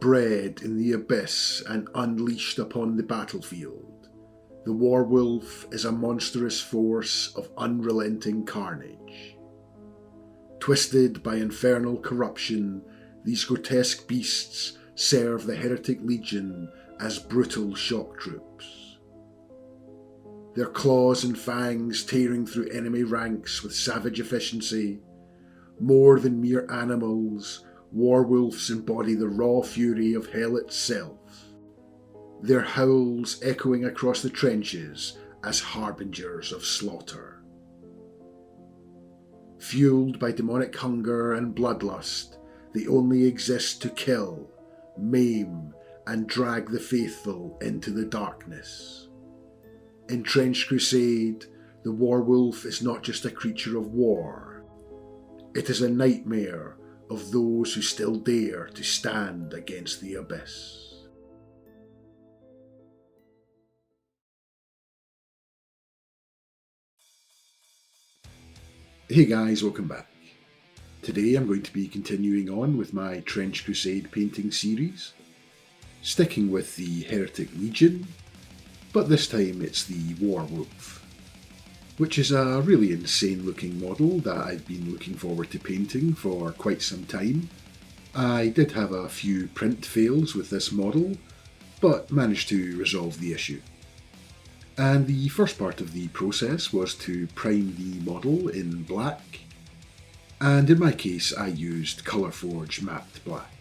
Bred in the abyss and unleashed upon the battlefield, the Warwolf is a monstrous force of unrelenting carnage. Twisted by infernal corruption, these grotesque beasts serve the Heretic Legion as brutal shock troops. Their claws and fangs tearing through enemy ranks with savage efficiency. More than mere animals, Warwolves embody the raw fury of hell itself, their howls echoing across the trenches as harbingers of slaughter. Fueled by demonic hunger and bloodlust, they only exist to kill, maim, and drag the faithful into the darkness. In Trench Crusade, the Warwolf is not just a creature of war. It is a nightmare of those who still dare to stand against the abyss. Hey guys, welcome back. Today I'm going to be continuing on with my Trench Crusade painting series, sticking with the Heretic Legion, but this time it's the Warwolf, which is a really insane looking model that I've been looking forward to painting for quite some time. I did have a few print fails with this model, but managed to resolve the issue. And the first part of the process was to prime the model in black, and in my case I used Colourforge matte black.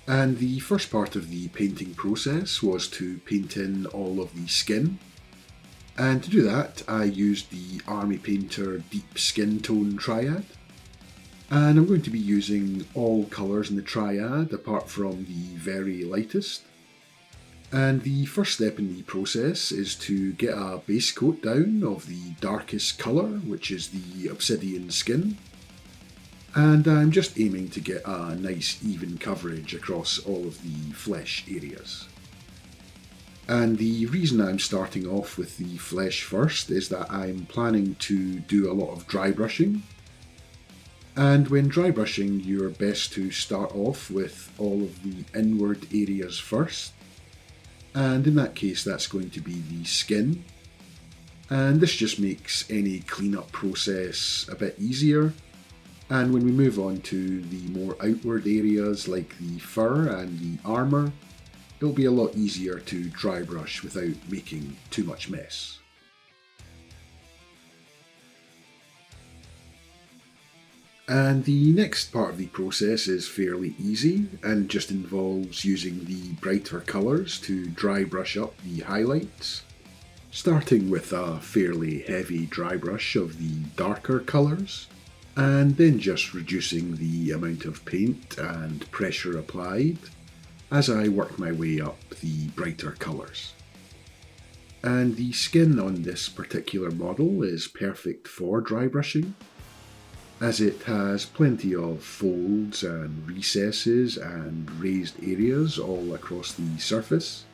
And the first part of the painting process was to paint in all of the skin. And to do that, I used the Army Painter Deep Skin Tone Triad. And I'm going to be using all colours in the triad apart from the very lightest. And the first step in the process is to get a base coat down of the darkest colour, which is the obsidian skin. And I'm just aiming to get a nice even coverage across all of the flesh areas. And the reason I'm starting off with the flesh first is that I'm planning to do a lot of dry brushing. And when dry brushing, you're best to start off with all of the inward areas first. And in that case, that's going to be the skin. And this just makes any cleanup process a bit easier. And when we move on to the more outward areas like the fur and the armour, it'll be a lot easier to dry brush without making too much mess. And the next part of the process is fairly easy and just involves using the brighter colours to dry brush up the highlights, starting with a fairly heavy dry brush of the darker colours, and then just reducing the amount of paint and pressure applied as I work my way up the brighter colours. And the skin on this particular model is perfect for dry brushing, as it has plenty of folds and recesses and raised areas all across the surface,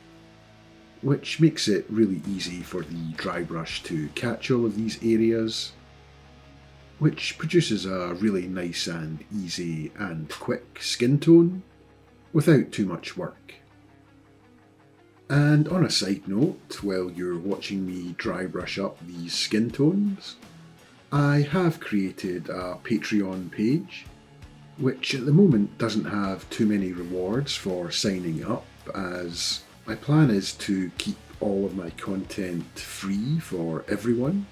which makes it really easy for the dry brush to catch all of these areas, which produces a really nice and easy and quick skin tone without too much work. And on a side note, while you're watching me dry brush up these skin tones, I have created a Patreon page, which at the moment doesn't have too many rewards for signing up, as my plan is to keep all of my content free for everyone,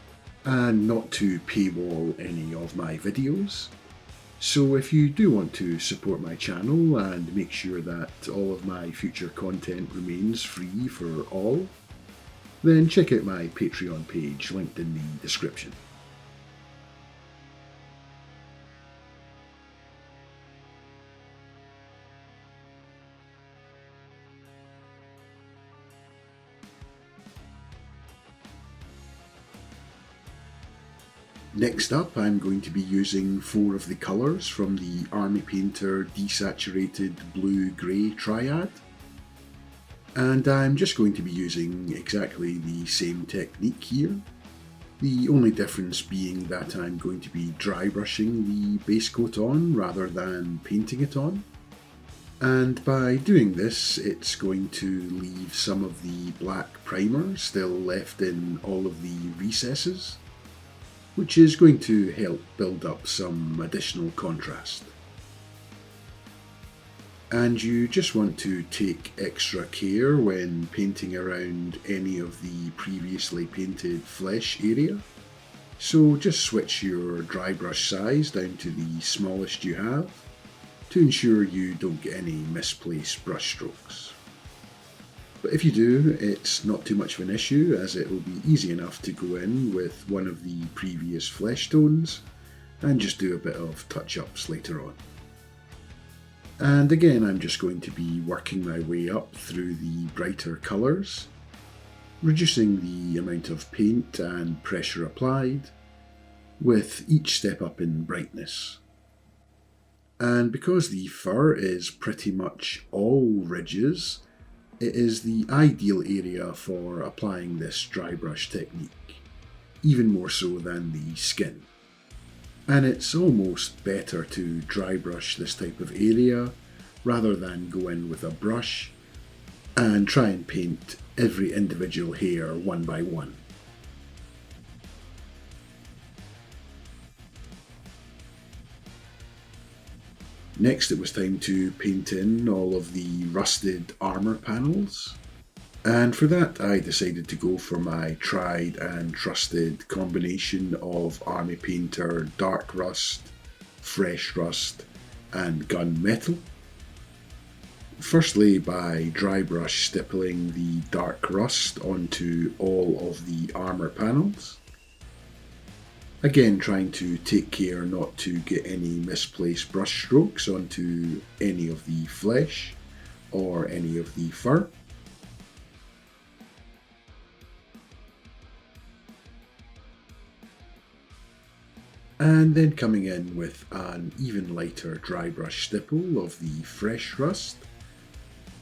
and not to paywall any of my videos. So if you do want to support my channel and make sure that all of my future content remains free for all, then check out my Patreon page linked in the description. Next up, I'm going to be using 4 of the colours from the Army Painter Desaturated Blue-Grey Triad. And I'm just going to be using exactly the same technique here. The only difference being that I'm going to be dry brushing the base coat on rather than painting it on. And by doing this, it's going to leave some of the black primer still left in all of the recesses, which is going to help build up some additional contrast. And you just want to take extra care when painting around any of the previously painted flesh area. So just switch your dry brush size down to the smallest you have to ensure you don't get any misplaced brush strokes. But if you do, it's not too much of an issue, as it will be easy enough to go in with one of the previous flesh tones and just do a bit of touch-ups later on. And again, I'm just going to be working my way up through the brighter colours, reducing the amount of paint and pressure applied with each step up in brightness. And because the fur is pretty much all ridges, it is the ideal area for applying this dry brush technique, even more so than the skin. And it's almost better to dry brush this type of area rather than go in with a brush and try and paint every individual hair one by one. Next, it was time to paint in all of the rusted armour panels, and for that I decided to go for my tried and trusted combination of Army Painter Dark Rust, Fresh Rust and Gunmetal. Firstly, by dry brush stippling the dark rust onto all of the armour panels. Again, trying to take care not to get any misplaced brush strokes onto any of the flesh or any of the fur. And then coming in with an even lighter dry brush stipple of the fresh rust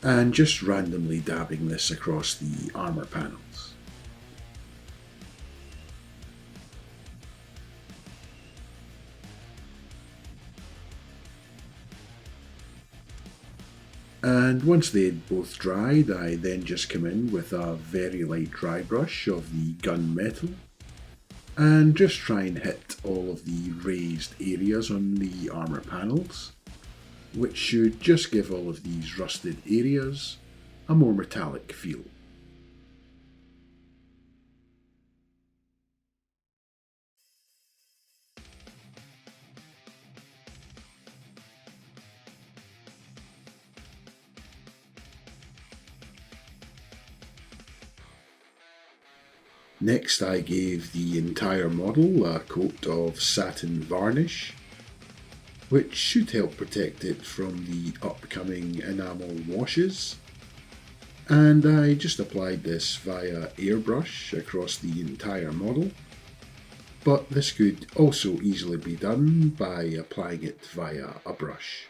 and just randomly dabbing this across the armour panels. And once they'd both dried, I then just come in with a very light dry brush of the gunmetal and just try and hit all of the raised areas on the armour panels, which should just give all of these rusted areas a more metallic feel. Next, I gave the entire model a coat of satin varnish, which should help protect it from the upcoming enamel washes, and I just applied this via airbrush across the entire model, but this could also easily be done by applying it via a brush.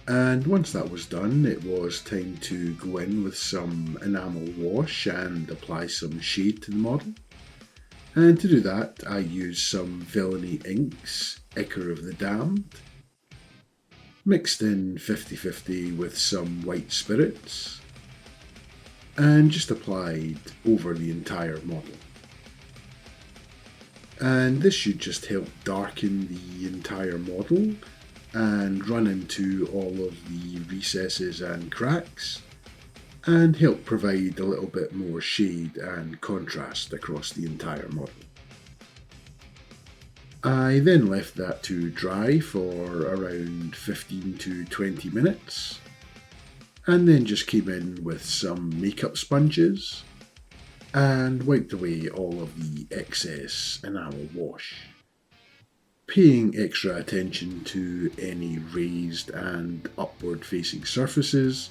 And once that was done, it was time to go in with some enamel wash and apply some shade to the model. And to do that, I used some Villainy Inks, Ichor of the Damned, mixed in 50-50 with some white spirits, and just applied over the entire model. And this should just help darken the entire model and run into all of the recesses and cracks, and help provide a little bit more shade and contrast across the entire model. I then left that to dry for around 15 to 20 minutes, and then just came in with some makeup sponges and wiped away all of the excess enamel wash, paying extra attention to any raised and upward facing surfaces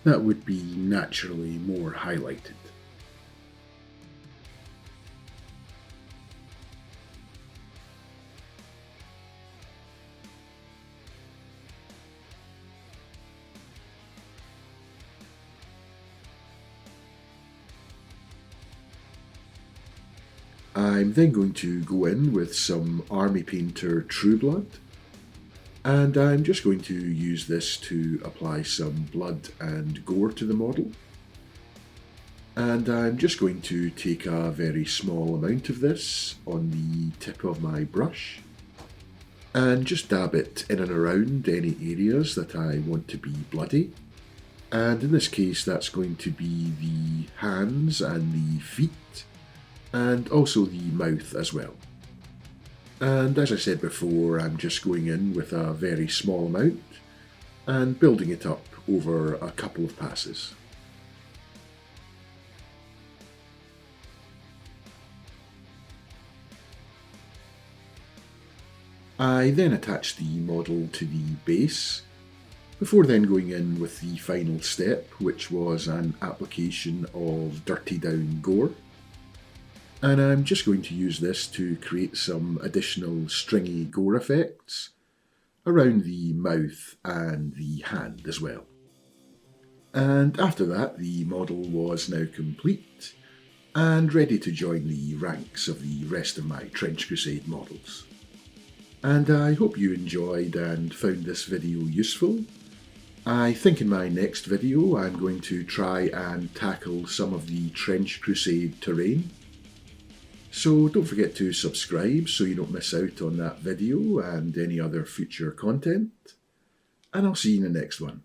that would be naturally more highlighted. I'm then going to go in with some Army Painter True Blood And I'm just going to use this to apply some blood and gore to the model. And I'm just going to take a very small amount of this on the tip of my brush and just dab it in and around any areas that I want to be bloody. And in this case, that's going to be the hands and the feet, and also the mouth as well. And as I said before, I'm just going in with a very small amount and building it up over a couple of passes. I then attach the model to the base, before then going in with the final step, which was an application of Dirty Down Gore. And I'm just going to use this to create some additional stringy gore effects around the mouth and the hand as well. And after that, the model was now complete and ready to join the ranks of the rest of my Trench Crusade models. And I hope you enjoyed and found this video useful. I think in my next video I'm going to try and tackle some of the Trench Crusade terrain. So don't forget to subscribe so you don't miss out on that video and any other future content. And I'll see you in the next one.